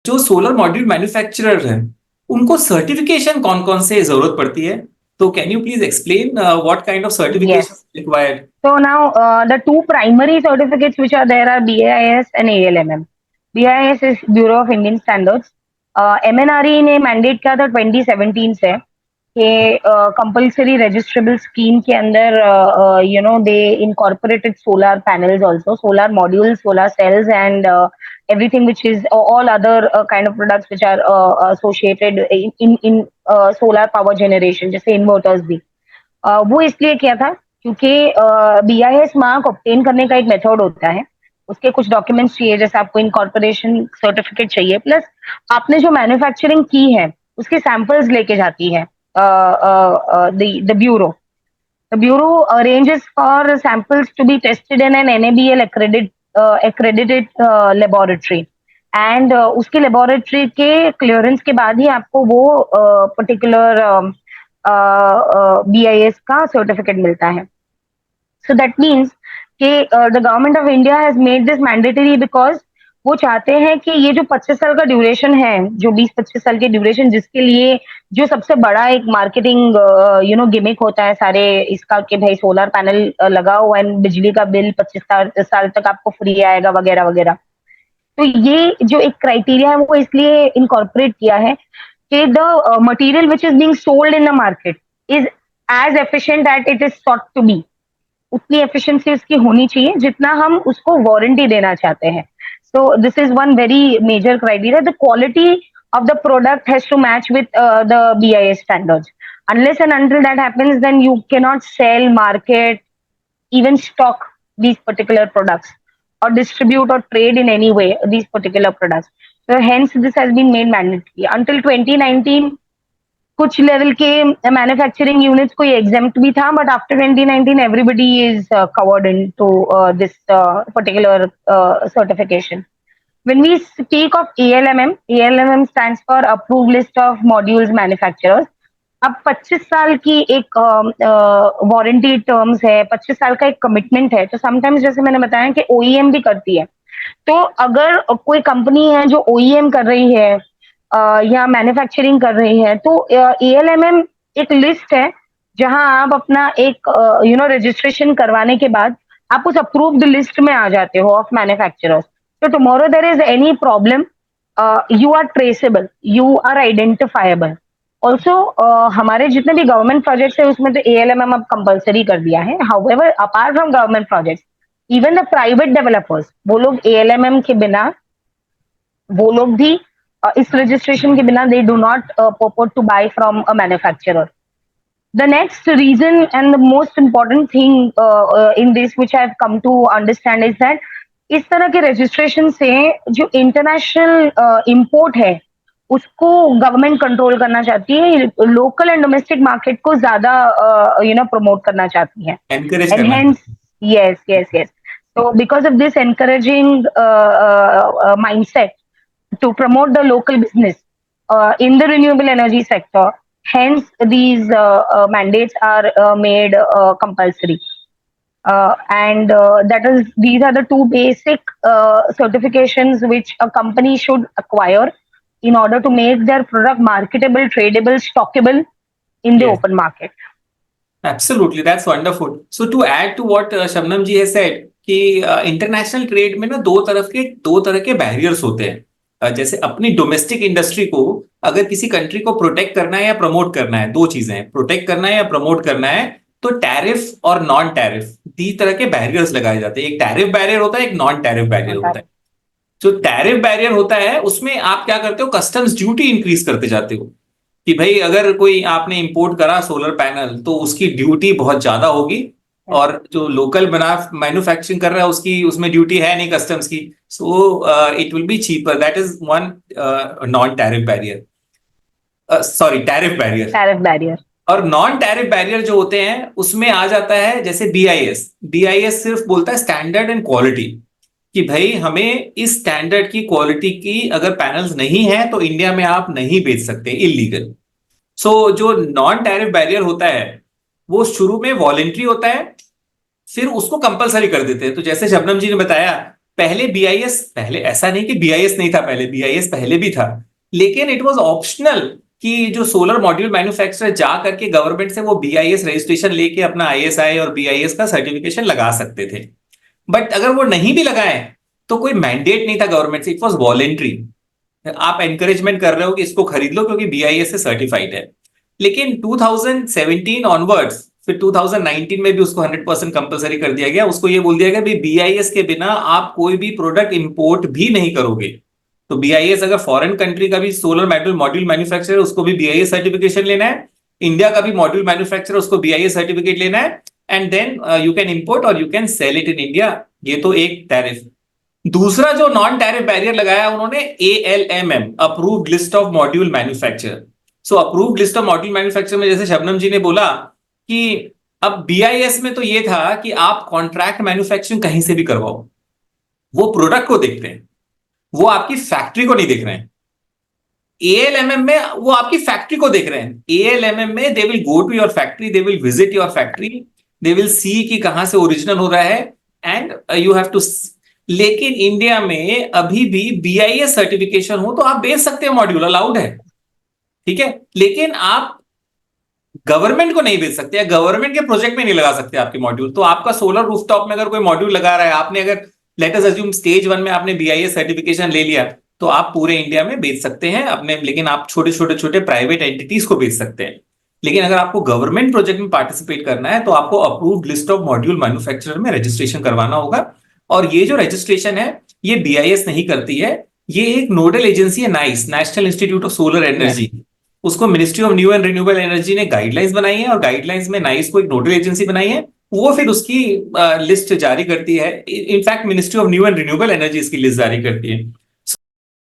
जो solar module manufacturer हैं उनको सर्टिफिकेशन कौन कौन से जरूरत पड़ती है? तो can you please explain what kind of Yes. Certification required? So now the two primary certificates which are there are BIS and ALMM. BIS is Bureau of Indian Standards. MNRE ने mandate किया था 2017 से कि compulsory registrable scheme के अंदर they incorporated solar panels also, solar modules, solar cells and everything which is all other kind of products which are associated in solar power generation, जैसे inverters भी। वो इसलिए किया था क्योंकि BIS मार्क ऑब्टेन करने का एक मेथड होता है। उसके कुछ डॉक्यूमेंट्स चाहिए, जैसे आपको इनकॉर्पोरेशन सर्टिफिकेट चाहिए, प्लस आपने जो मैन्युफैक्चरिंग की है उसके सैंपल्स लेके जाती है the bureau. The bureau arranges for samples to be tested in an NABL accredited laboratory, and उसके लेबोरेटरी के क्लियरेंस के बाद ही आपको वो पर्टिकुलर BIS का सर्टिफिकेट मिलता है। So that means कि the government of India has made this mandatory because वो चाहते हैं कि ये जो 25 साल का ड्यूरेशन है, जो 20-25 साल की ड्यूरेशन, जिसके लिए जो सबसे बड़ा एक मार्केटिंग गिमिक होता है सारे इसका कि भाई सोलर पैनल लगाओ एंड बिजली का बिल 25 साल तक आपको फ्री आएगा वगैरह वगैरह। तो ये जो एक क्राइटेरिया है वो इसलिए इनकॉर्पोरेट किया है कि the material which is being sold in the market is as efficient at it is sought to be. उतनी एफिशिएंसी उसकी होनी चाहिए जितना हम उसको वारंटी देना चाहते हैं। So this is one very major criteria. The quality of the product has to match with the BIS standards. Unless and until that happens, then you cannot sell, market, even stock these particular products or distribute or trade in any way these particular products. So hence this has been made mandatory. Until 2019, कुछ level के manufacturing units को ये exempt भी था, but after 2019 everybody is covered into this particular certification. When we speak of ALMM stands for Approved List of Modules Manufacturers. अब 25 साल की एक वारंटी टर्म्स है, 25 साल का एक कमिटमेंट है। तो समटाइम्स जैसे मैंने बताया कि OEM भी करती है। तो अगर कोई कंपनी है जो OEM कर रही है या मैन्युफैक्चरिंग कर रही है, तो ALMM एक लिस्ट है जहां आप अपना एक रजिस्ट्रेशन करवाने के बाद आप उस अप्रूव्ड लिस्ट में आ जाते हो of manufacturers. So tomorrow there is any problem, you are traceable, you are identifiable. Also हमारे जितने भी गवर्नमेंट प्रोजेक्ट्स है उसमें तो ALMM अब कंपलसरी कर दिया है। However, apart from government projects, even the private developers, वो लोग ALMM के बिना, वो लोग भी इस रजिस्ट्रेशन के बिना they do not purport to buy from a manufacturer. The next reason and the most important thing in this which I have come to understand is that इस तरह के रजिस्ट्रेशन से जो इंटरनेशनल इंपोर्ट है उसको government control करना चाहती है, लोकल एंड डोमेस्टिक मार्केट को ज्यादा प्रमोट करना चाहती है। एनकरेज एंड करना। Hence yes yes yes, so because of this encouraging mindset to promote the local business in the renewable energy sector, hence these mandates are made compulsory. And that is, these are the two basic certifications which a company should acquire in order to make their product marketable, tradable, stockable in the Yes. open market. Absolutely, that's wonderful. So to add to what Shabnam ji has said कि international trade में ना दो तरह के barriers होते हैं। जैसे अपनी डोमेस्टिक इंडस्ट्री को अगर किसी कंट्री को प्रोटेक्ट करना है या प्रमोट करना है, दो चीजें हैं, प्रोटेक्ट करना है या प्रमोट करना है, तो टैरिफ और नॉन टैरिफ तीन तरह के बैरियर्स लगाए जाते हैं। एक टैरिफ बैरियर होता है, एक नॉन टैरिफ बैरियर होता है। जो टैरिफ बैरियर होता है उसमें आप क्या करते हो, कस्टम्स ड्यूटी इंक्रीज करते जाते हो कि भाई अगर कोई आपने इंपोर्ट करा सोलर पैनल तो उसकी ड्यूटी बहुत ज्यादा होगी, और जो लोकल बना मैन्युफैक्चरिंग कर रहा है उसकी उसमें ड्यूटी है नहीं कस्टम्स की, so it will be cheaper. That is one non tariff barrier, sorry tariff barrier. Tariff barrier और नॉन टैरिफ बैरियर जो होते हैं उसमें आ जाता है जैसे बीआईएस सिर्फ बोलता है स्टैंडर्ड एंड क्वालिटी, कि भाई हमें इस स्टैंडर्ड की क्वालिटी की अगर पैनल्स नहीं है तो इंडिया में आप नहीं बेच सकते, इलीगल। सो जो नॉन टैरिफ बैरियर होता है वो शुरू में वॉलेंट्री होता है, फिर उसको कंपलसरी कर देते हैं। तो जैसे शबनम जी ने बताया पहले बीआईएस, पहले ऐसा नहीं कि बीआईएस नहीं था, पहले बीआईएस पहले भी था, लेकिन इट वाज ऑप्शनल कि जो सोलर मॉड्यूल मैन्युफैक्चरर जा करके गवर्नमेंट से वो बीआईएस रजिस्ट्रेशन लेके अपना आईएसआई और बीआईएस का सर्टिफिकेशन लगा सकते थे। बट अगर वो नहीं भी लगाए तो कोई मैंडेट नहीं था गवर्नमेंट से, इट वॉज वॉलेंट्री। आप एनकरेजमेंट कर रहे हो कि इसको खरीद लो क्योंकि बीआईएस से सर्टिफाइड है। लेकिन 2017 ऑनवर्ड्स, फिर 2019 में भी उसको 100% कंपलसरी कर दिया गया। उसको ये बोल दिया गया बीआईएस के बिना आप कोई भी प्रोडक्ट इंपोर्ट भी नहीं करोगे। तो बीआईएस अगर फॉरेन कंट्री का भी सोलर मॉड्यूल मैन्युफैक्चरर, उसको भी बीआईएस सर्टिफिकेशन लेना है। इंडिया का भी मॉड्यूल मैन्युफैक्चरर, उसको बीआईएस सर्टिफिकेट लेना है, and then you can import और you can sell it in India. ये तो एक टैरिफ। दूसरा जो नॉन टैरिफ बैरियर लगाया उन्होंने, ALMM, approved list of module manufacturer. So approved list of module manufacturer में जैसे शबनम जी ने बोला कि अब बीआईएस में तो ये था कि आप कॉन्ट्रैक्ट मैन्युफैक्चरिंग कहीं से भी करवाओ, वो प्रोडक्ट को देखते हैं, वो आपकी फैक्ट्री को नहीं देख रहे हैं। ALMM में वो आपकी फैक्ट्री को देख रहे हैं। ALMM में they will go to your factory, they will visit your factory, they will see कि कहां से ओरिजिनल हो रहा है, एंड यू हैव टू। लेकिन इंडिया में अभी भी बीआईएस सर्टिफिकेशन हो तो आप बेच सकते हो, मॉड्यूल अलाउड है, ठीक है, लेकिन आप गवर्नमेंट को नहीं बेच सकते या गवर्नमेंट के प्रोजेक्ट में नहीं लगा सकते आपके मॉड्यूल। तो आपका सोलर रूफटॉप में अगर कोई मॉड्यूल लगा रहा है, आपने अगर लेट अस अज्यूम स्टेज 1 में आपने बीआईएस सर्टिफिकेशन ले लिया, तो आप पूरे इंडिया में बेच सकते हैं अपने, लेकिन आप छोटे प्राइवेट एंटिटीज को बेच सकते हैं। लेकिन अगर आपको गवर्नमेंट प्रोजेक्ट में पार्टिसिपेट करना है तो आपको approved list of module manufacturer में रजिस्ट्रेशन करवाना होगा। और ये जो रजिस्ट्रेशन है ये बीआईएस नहीं करती है, ये एक नोडल एजेंसी है, NISE, national institute of solar energy. उसको ministry of new and renewable energy ने गाइडलाइंस बनाई है और गाइडलाइंस में नाइस को एक नोडल एजेंसी बनाई है, वो फिर उसकी लिस्ट जारी करती है। In fact ministry of new and renewable energy इसकी लिस्ट जारी करती है।